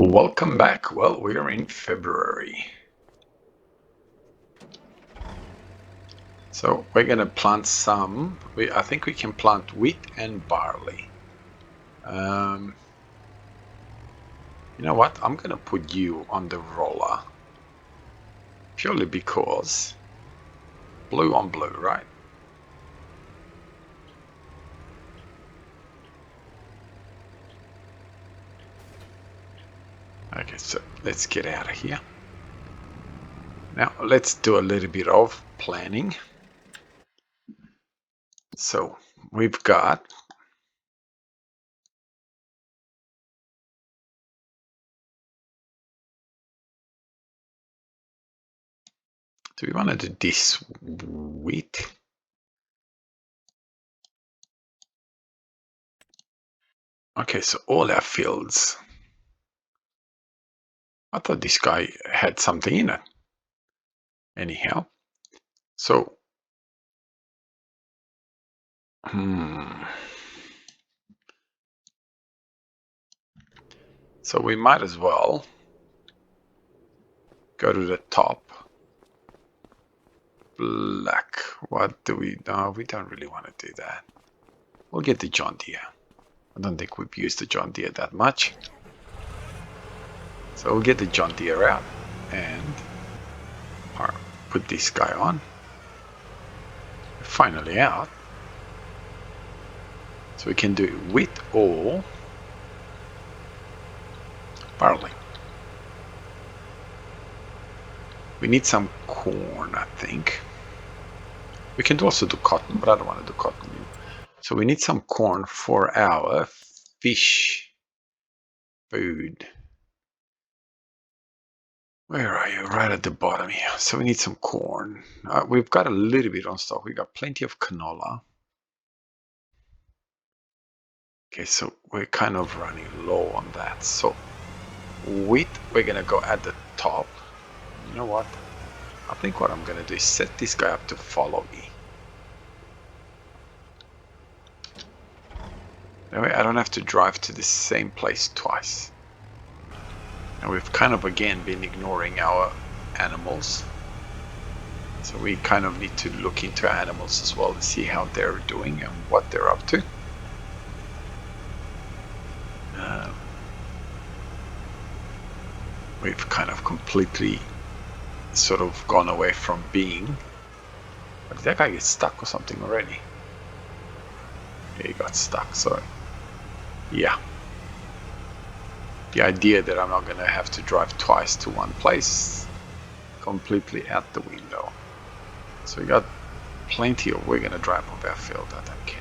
Welcome back. Well, we're in February. So we're going to plant some. I think we can plant wheat and barley. You know what? I'm going to put you on the roller. Purely because blue on blue, right? Okay, so let's get out of here. Now let's do a little bit of planning. So we've got do we want to do this wheat? Okay, so all our fields. I thought this guy had something in it. Anyhow, so so we might as well go to the top. Black. What do we? No, we don't really want to do that. We'll get the John Deere. I don't think we've used the John Deere that much. So we'll get the John Deere out and put this guy on. Finally out. So we can do wheat or barley. We need some corn, I think. We can also do cotton, but I don't want to do cotton. So we need some corn for our fish food. Where are you? Right at the bottom here. So we need some corn. We've got a little bit on stock. We got plenty of canola. Okay, so we're kind of running low on that. So wheat, we're going to go at the top. You know what? I think what I'm going to do is set this guy up to follow me. That way I don't have to drive to the same place twice. And we've kind of again been ignoring our animals. So we kind of need to look into animals as well to see how they're doing and what they're up to. We've kind of completely sort of gone away from being. But did that guy get stuck or something already? Yeah, he got stuck, so yeah. The idea that I'm not going to have to drive twice to one place, completely out the window. So we got plenty of we're going to drive off our field. I don't care.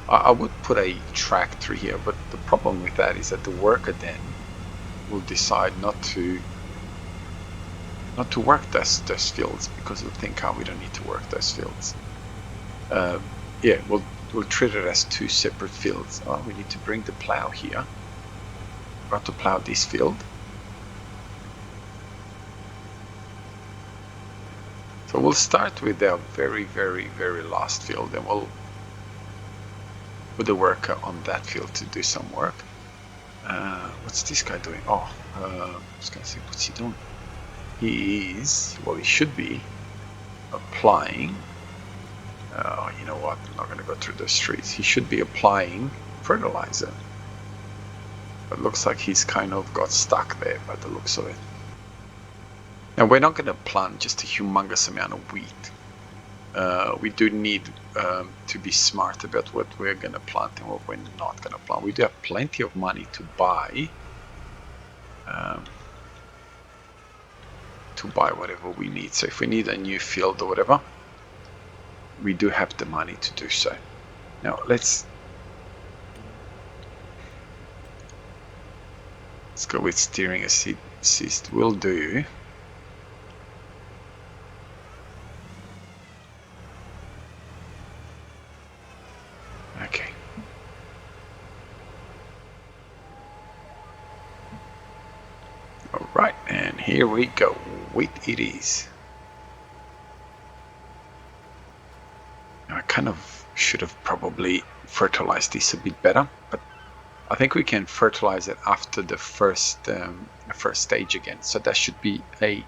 I would put a track through here, but the problem with that is that the worker then will decide not to work those fields because they'll think, oh, we don't need to work those fields. Yeah, we'll treat it as two separate fields. Oh, we need to bring the plow here. Got to plow this field. So we'll start with our very, very, very last field, and we'll put the worker on that field to do some work. What's this guy doing? Oh, I was gonna say, what's he doing? He is, well, he should be applying. Oh, you know what? I'm not going to go through the streets. He should be applying fertilizer. But it looks like he's kind of got stuck there by the looks of it. Now, we're not going to plant just a humongous amount of wheat. We do need to be smart about what we're going to plant and what we're not going to plant. We do have plenty of money to buy. Whatever we need. So if we need a new field or whatever, we do have the money to do so. Now let's go with steering assist. Will do. Okay. All right, and here we go. Wheat it is. I kind of should have probably fertilized this a bit better, but I think we can fertilize it after the first stage again. So that should be a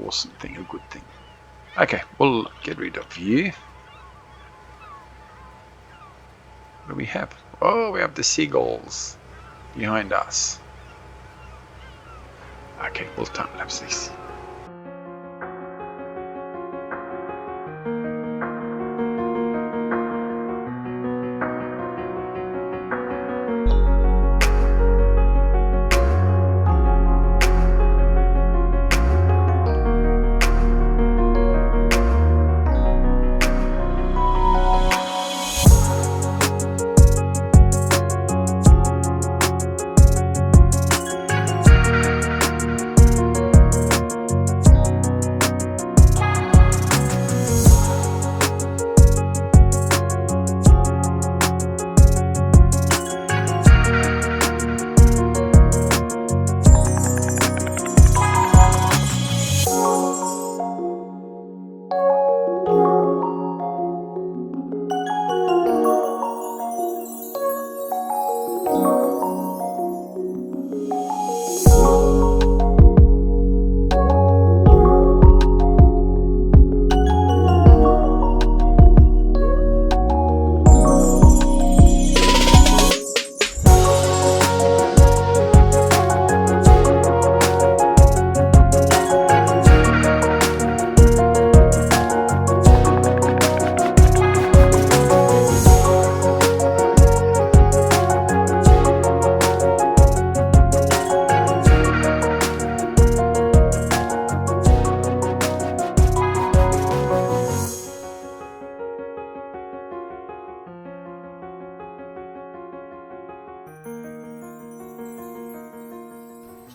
awesome thing, a good thing. Okay, we'll get rid of you. What do we have? Oh, we have the seagulls behind us. Okay, we'll time lapse this.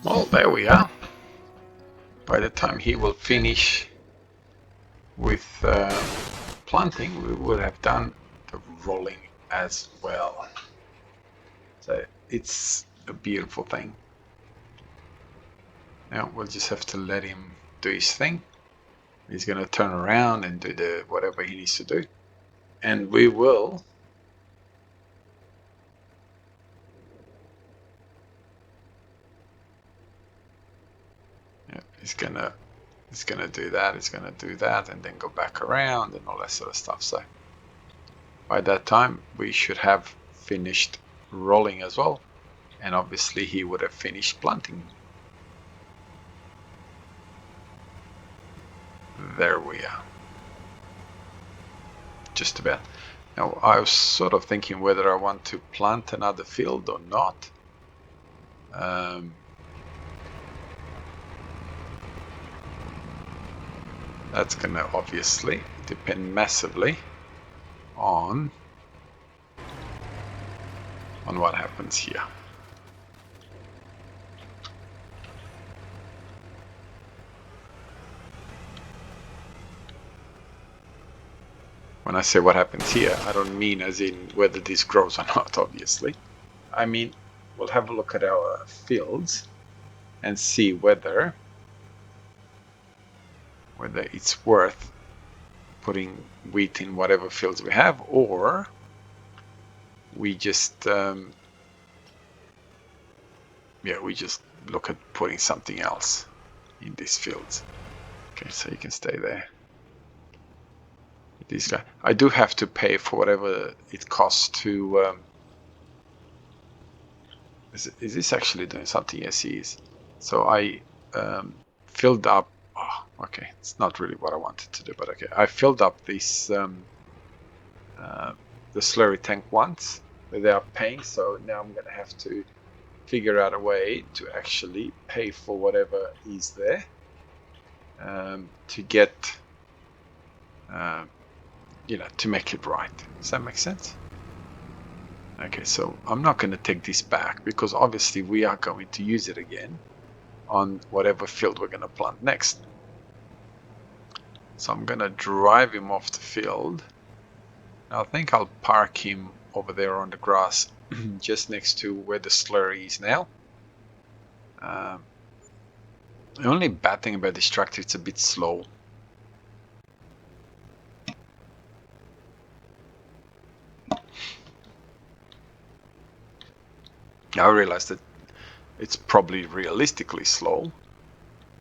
Well, there we are. By the time he will finish with planting, we would have done the rolling as well. So it's a beautiful thing. Now we'll just have to let him do his thing. He's going to turn around and do the whatever he needs to do. And we will he's gonna do that, he's gonna do that, and then go back around and all that sort of stuff. So by that time we should have finished rolling as well, and obviously he would have finished planting. There we are. Just about. Now I was sort of thinking whether I want to plant another field or not. That's going to obviously depend massively on what happens here. When I say what happens here, I don't mean as in whether this grows or not, obviously. I mean, we'll have a look at our fields and see whether it's worth putting wheat in whatever fields we have, or we just we just look at putting something else in these fields. Okay, so you can stay there. This guy, I do have to pay for whatever it costs to. Is this actually doing something? Yes, he is. So I filled up. Oh, okay, it's not really what I wanted to do, but okay. I filled up this the slurry tank once without paying, so now I'm gonna have to figure out a way to actually pay for whatever is there to get to make it right. Does that make sense? Okay, so I'm not going to take this back because obviously we are going to use it again on whatever field we're going to plant next. So I'm going to drive him off the field. Now I think I'll park him over there on the grass just next to where the slurry is now. The only bad thing about this tractor, it's a bit slow. I realized that it's probably realistically slow,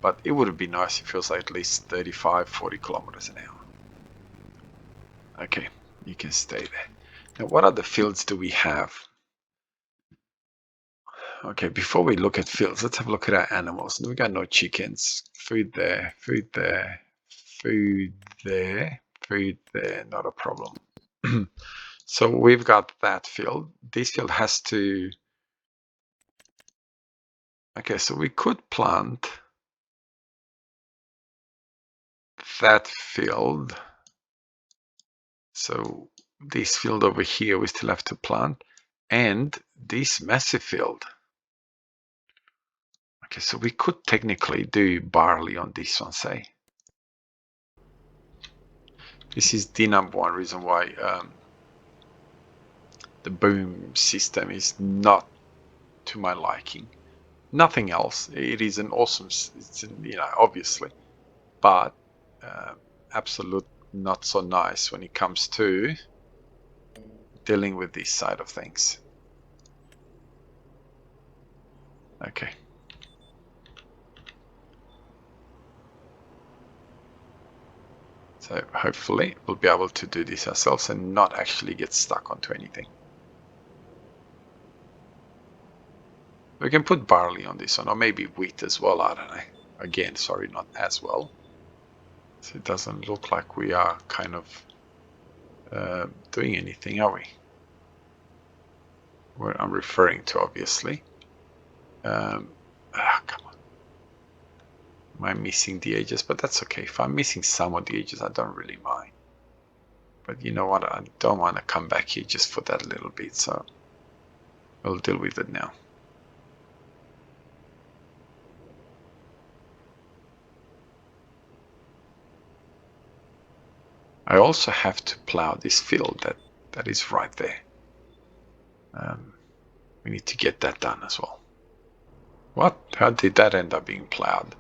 but it would be nice if it was at least 35-40 kilometers an hour. Okay, you can stay there. Now, what other fields do we have? Okay, before we look at fields, let's have a look at our animals. We got no chickens. Food there, food there, food there, food there, not a problem. So we've got that field. This field has to... Okay, so we could plant that field. So this field over here, we still have to plant. And this massive field. Okay, so we could technically do barley on this one, say. This is the number one reason why the boom system is not to my liking. Nothing else. It is an awesome, it's, you know, obviously, but absolute not so nice when it comes to dealing with this side of things. Okay. So hopefully we'll be able to do this ourselves and not actually get stuck onto anything. We can put barley on this one, or maybe wheat as well, I don't know. Again, sorry, not as well. So it doesn't look like we are kind of doing anything, are we? Where I'm referring to, obviously. Come on. Am I missing the edges? But that's okay. If I'm missing some of the edges, I don't really mind. But you know what? I don't want to come back here just for that little bit, so we'll deal with it now. I also have to plow this field that is right there. We need to get that done as well. What? How did that end up being plowed?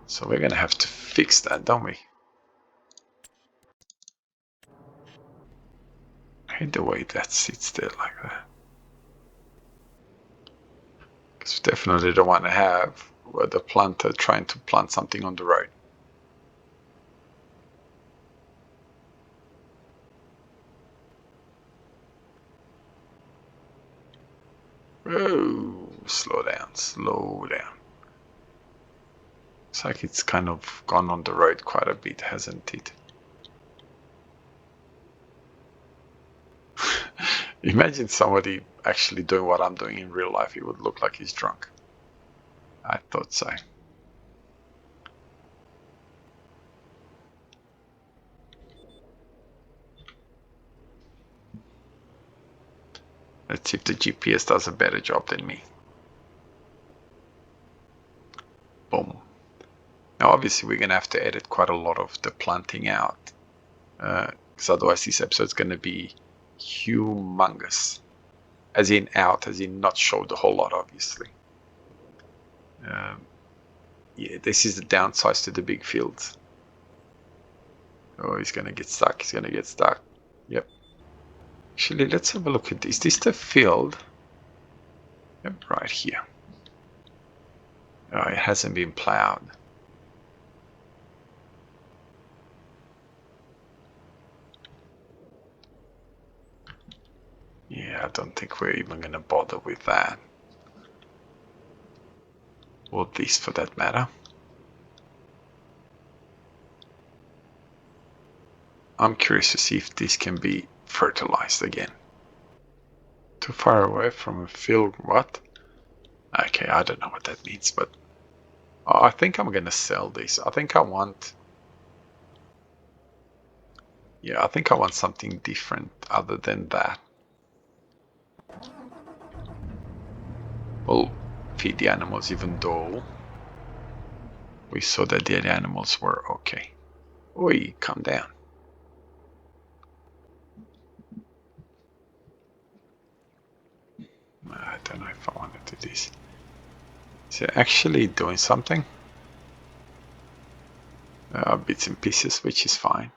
So we're going to have to fix that, don't we? I hate the way that sits there like that. Because we definitely don't want to have the planter trying to plant something on the road. Oh, slow down, slow down. It's like it's kind of gone on the road quite a bit, hasn't it? Imagine somebody actually doing what I'm doing in real life. It would look like he's drunk. I thought so. Let's see if the GPS does a better job than me. Boom. Now obviously we're going to have to edit quite a lot of the planting out. Because otherwise this episode's going to be humongous. As in out, as in not show the whole lot, obviously. Yeah, this is the downside to the big fields. Oh, he's going to get stuck. He's going to get stuck. Yep. Actually, let's have a look at this. Is this the field? Yep, right here. Oh, it hasn't been plowed. Yeah, I don't think we're even going to bother with that. Or this, for that matter. I'm curious to see if this can be fertilized again. Too far away from a field, what? Okay, I don't know what that means, but I think I'm gonna sell this. I think I want... Yeah, I think I want something different other than that. We'll feed the animals even though we saw that the animals were okay. Oi, calm down. I don't know if I want to do this. Is it actually doing something? Bits and pieces, which is fine.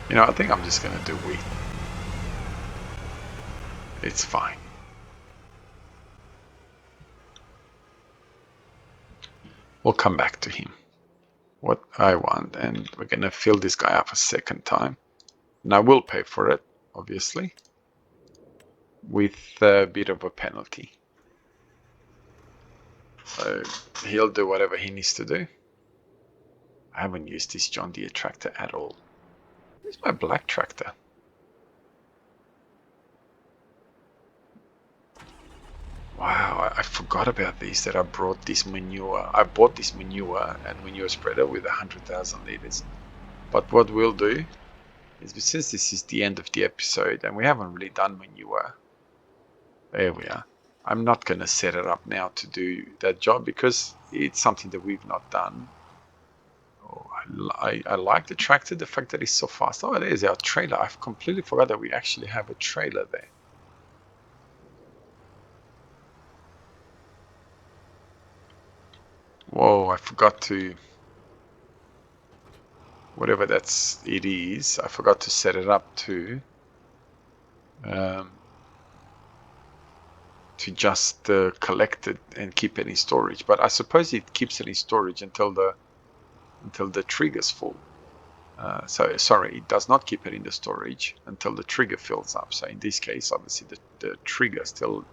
You know, I think I'm just gonna do wheat. It's fine. We'll come back to him. What I want, and we're gonna fill this guy up a second time. And I will pay for it, obviously, with a bit of a penalty. So he'll do whatever he needs to do. I haven't used this John Deere tractor at all. Where's my black tractor? Wow, I forgot about these, that I brought this manure. I bought this manure and manure spreader with 100,000 liters. But what we'll do is, since this is the end of the episode and we haven't really done manure, there we are. I'm not going to set it up now to do that job because it's something that we've not done. Oh, I like the tractor, the fact that it's so fast. Oh, there's our trailer. I've completely forgot that we actually have a trailer there. Whoa, I forgot to, whatever it is, I forgot to set it up to just collect it and keep it in storage. But I suppose it keeps it in storage until the trigger's full. So sorry, it does not keep it in the storage until the trigger fills up. So in this case, obviously the trigger still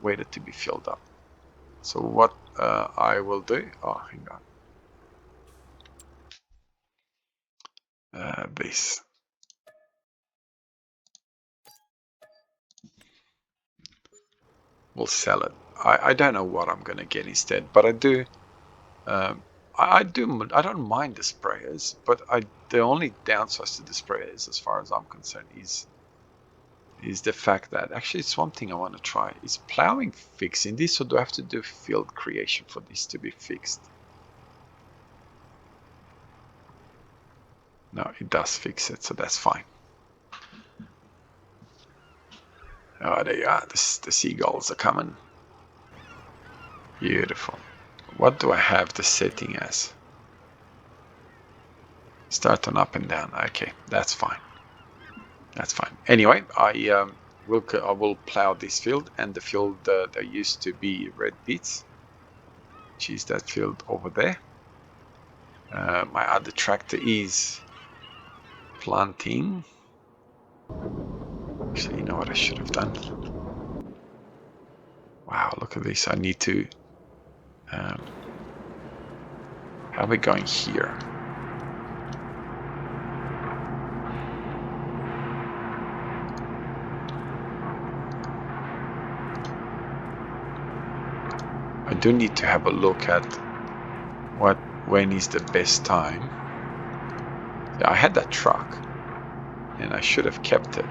waited to be filled up. So what I will do, oh, hang on, this. We'll sell it. I don't know what I'm going to get instead, but I do. I don't mind the sprayers, but the only downside to the sprayers, as far as I'm concerned, is the fact that actually it's one thing I want to try. Is plowing fixing this, or do I have to do field creation for this to be fixed? No, it does fix it, so that's fine. Oh, there you are. The seagulls are coming. Beautiful. What do I have the setting as? Start on up and down. Okay, that's fine. That's fine. Anyway, I will plow this field and the field that used to be red beets, which is that field over there. My other tractor is planting. Actually, you know what I should have done? Wow, look at this. I need to... how are we going here? I do need to have a look at when is the best time. Yeah, I had that truck and I should have kept it.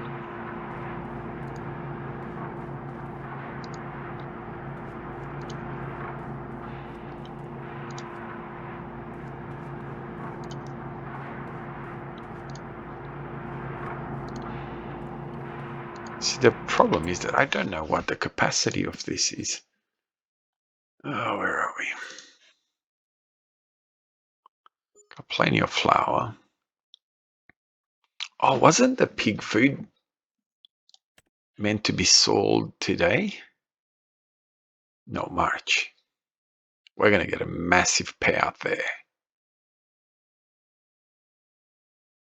See, the problem is that I don't know what the capacity of this is. Oh, where are we? Got plenty of flour. Oh, wasn't the pig food meant to be sold today? No, March. We're going to get a massive payout there.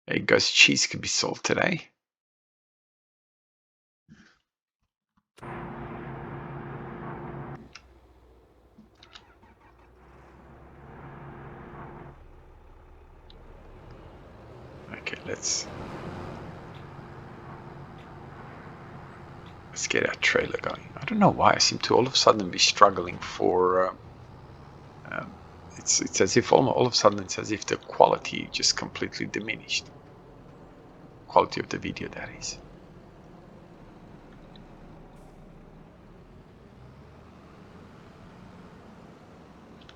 There goes cheese could be sold today. Okay, let's get our trailer going. I don't know why I seem to all of a sudden be struggling for... it's as if all of a sudden it's as if the quality just completely diminished. Quality of the video, that is.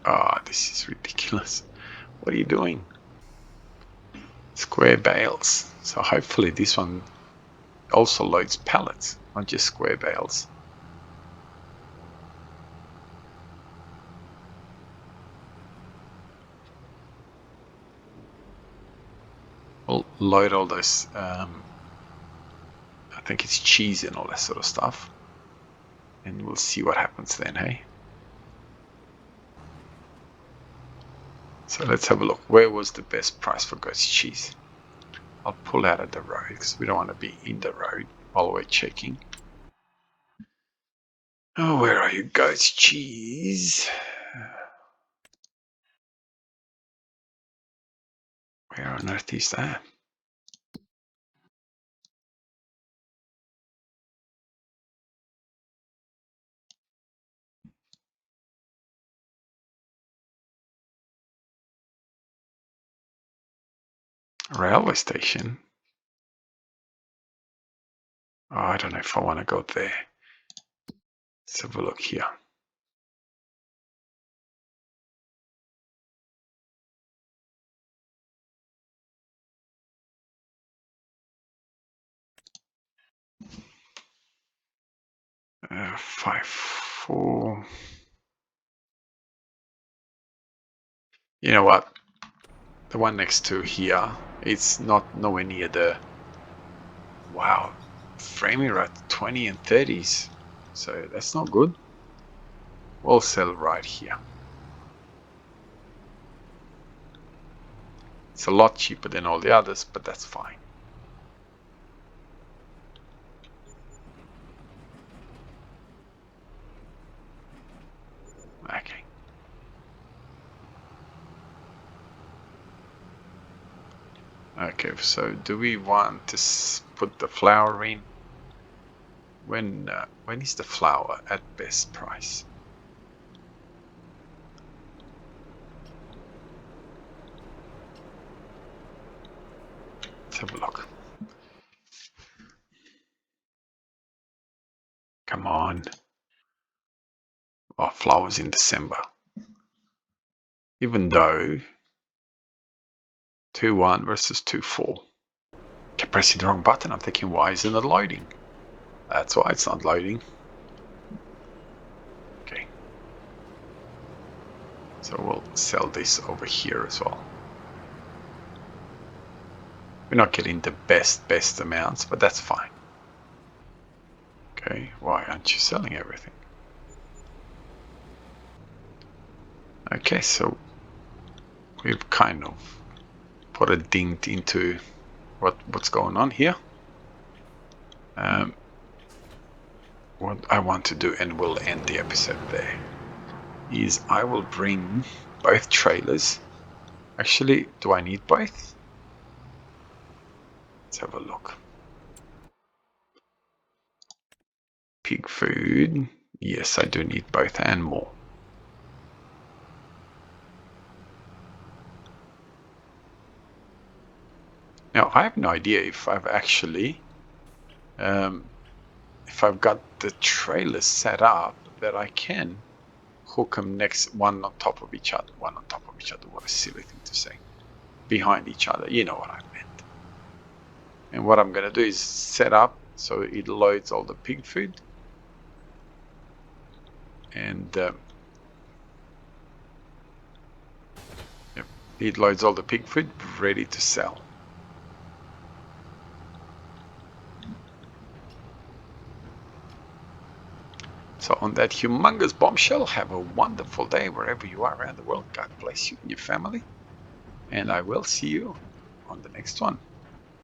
Ah, this is ridiculous. What are you doing? Square bales. So hopefully this one also loads pallets, not just square bales. Well, load all those, I think it's cheese and all that sort of stuff. And we'll see what happens then, hey? So let's have a look. Where was the best price for goat's cheese? I'll pull out of the road because we don't want to be in the road while we're checking. Oh, where are you, goat's cheese? Where on earth is that? Railway station? Oh, I don't know if I want to go there. Let's have a look here. Uh, 5-4. You know what? The one next to here, it's not nowhere near the. Wow, framing rate 20 and 30s. So that's not good. We'll sell right here. It's a lot cheaper than all the others, but that's fine. Okay. Okay, so do we want to put the flour in? When is the flour at best price? Let's have a look. Come on. Oh, flour's in December. Even though 2-1 versus 2-4. Kept pressing the wrong button. I'm thinking, why isn't it loading? That's why it's not loading. Okay. So we'll sell this over here as well. We're not getting the best amounts, but that's fine. Okay, why aren't you selling everything? Okay, so we've kind of put a dent into what's going on here. What I want to do, and we'll end the episode there, is I will bring both trailers. Actually, do I need both? Let's have a look. Pig food. Yes, I do need both and more. Now, I have no idea if I've actually, if I've got the trailers set up that I can hook them next, one on top of each other. One on top of each other. What a silly thing to say. Behind each other. You know what I meant. And what I'm going to do is set up so it loads all the pig food. And yep, it loads all the pig food ready to sell. So on that humongous bombshell, have a wonderful day wherever you are around the world. God bless you and your family. And I will see you on the next one.